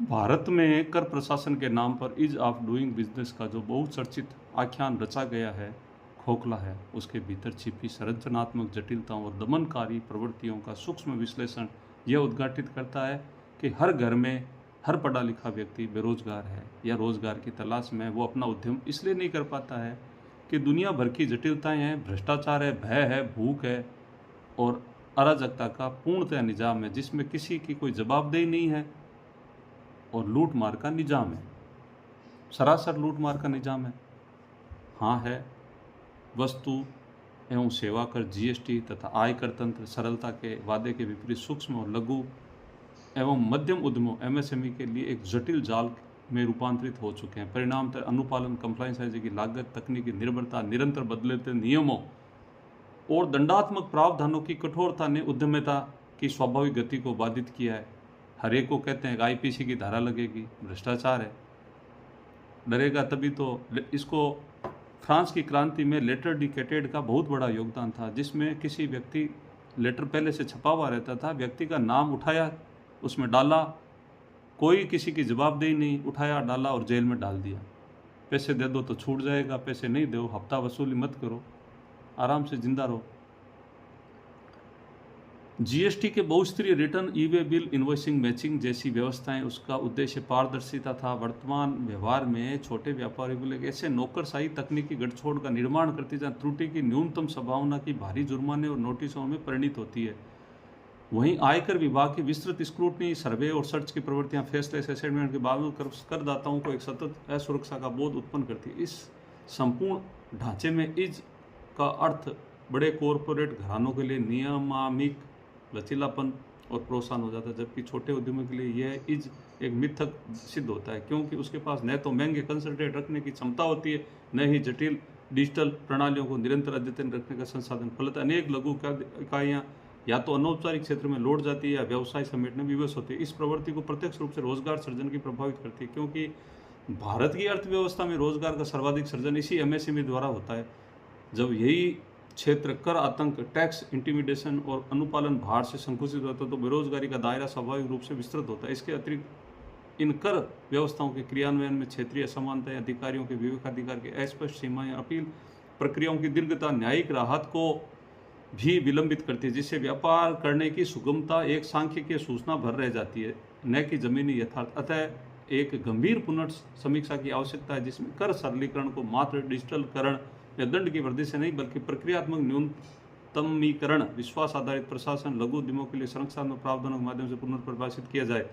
भारत में कर प्रशासन के नाम पर ईज ऑफ डूइंग बिजनेस का जो बहुचर्चित आख्यान रचा गया है, खोखला है। उसके भीतर छिपी संरचनात्मक जटिलताओं और दमनकारी प्रवृत्तियों का सूक्ष्म विश्लेषण यह उद्घाटित करता है कि हर घर में हर पढ़ा लिखा व्यक्ति बेरोजगार है या रोजगार की तलाश में वो अपना उद्यम इसलिए नहीं कर पाता है कि दुनिया भर की जटिलताएं हैं, भ्रष्टाचार है, भय है, भूख है और अराजकता का पूर्णतः निजाम है जिसमें किसी की कोई जवाबदेही नहीं है और लूट मार का निजाम है। सरासर लूट मार का निजाम है। हाँ है। वस्तु एवं सेवा कर, जीएसटी तथा आयकर तंत्र सरलता के वादे के विपरीत सूक्ष्म और लघु एवं मध्यम उद्यमों एमएसएमई के लिए एक जटिल जाल में रूपांतरित हो चुके हैं। परिणामतः अनुपालन, कंप्लायंस की लागत, तकनीकी निर्भरता, निरंतर बदलते नियमों और दंडात्मक प्रावधानों की कठोरता ने उद्यमिता की स्वाभाविक गति को बाधित किया है। हर एक को कहते हैं कि आईपीसी की धारा लगेगी, भ्रष्टाचार है, डरेगा तभी तो। इसको फ्रांस की क्रांति में लेटर डिकेटेड का बहुत बड़ा योगदान था, जिसमें किसी व्यक्ति लेटर पहले से छपा हुआ रहता था, व्यक्ति का नाम उठाया, उसमें डाला, कोई किसी की जवाबदेही नहीं, उठाया, डाला और जेल में डाल दिया। पैसे दे दो तो छूट जाएगा, पैसे नहीं दो, हफ्ता वसूली मत करो, आराम से जिंदा रहो। जीएसटी के बहुस्तरीय रिटर्न, ई वे बिल, इन्वॉइसिंग, मैचिंग जैसी व्यवस्थाएं, उसका उद्देश्य पारदर्शिता था। वर्तमान व्यवहार में छोटे व्यापारियों के लिए ऐसे नौकरशाही तकनीकी गठछोड़ का निर्माण करती जहां त्रुटि की न्यूनतम संभावना की भारी जुर्माने और नोटिसों में परिणित होती है। वहीं आयकर विभाग की विस्तृत स्क्रूटनी, सर्वे और सर्च की प्रवृत्तियां फैसले असेसमेंट के बावजूद करदाताओं को एक सतत असुरक्षा का बोध उत्पन्न करती है। इस संपूर्ण ढांचे में इज का अर्थ बड़े कॉरपोरेट घरानों के लिए नियामक लचीलापन और प्रोत्साहन हो जाता है, जबकि छोटे उद्यमों के लिए यह इज एक मिथक सिद्ध होता है, क्योंकि उसके पास न तो महंगे कंसंट्रेट रखने की क्षमता होती है, न ही जटिल डिजिटल प्रणालियों को निरंतर अद्यतन रखने का संसाधन। फलतः अनेक लघु इकाइयाँ या तो अनौपचारिक क्षेत्र में लौट जाती है या व्यवसाय समेटने में विवश होती है। इस प्रवृत्ति को प्रत्यक्ष रूप से रोजगार सृजन की प्रभावित करती है, क्योंकि भारत की अर्थव्यवस्था में रोजगार का सर्वाधिक सृजन इसी एमएसएमई द्वारा होता है। जब यही क्षेत्र कर आतंक, टैक्स इंटिमिडेशन और अनुपालन भार से संकुचित होता है तो बेरोजगारी का दायरा स्वाभाविक रूप से विस्तृत होता है। इसके अतिरिक्त इन कर व्यवस्थाओं के क्रियान्वयन में क्षेत्रीय असमानताएं, अधिकारियों के विवेकाधिकार की अस्पष्ट सीमाएं, अपील प्रक्रियाओं की दीर्घता न्यायिक राहत को भी विलंबित करती है, जिससे व्यापार करने की सुगमता एक सांख्यिकीय सूचना भर रह जाती है, न कि जमीनी यथार्थ। अतः एक गंभीर पुनर्समीक्षा की आवश्यकता है, जिसमें कर सरलीकरण को मात्र डिजिटलकरण या दंड की वृद्धि से नहीं, बल्कि प्रक्रियात्मक न्यूनतमीकरण, विश्वास आधारित प्रशासन, लघु उद्यमों के लिए संरक्षणात्मक प्रावधानों के माध्यम से पुनर्परिभाषित किया जाए।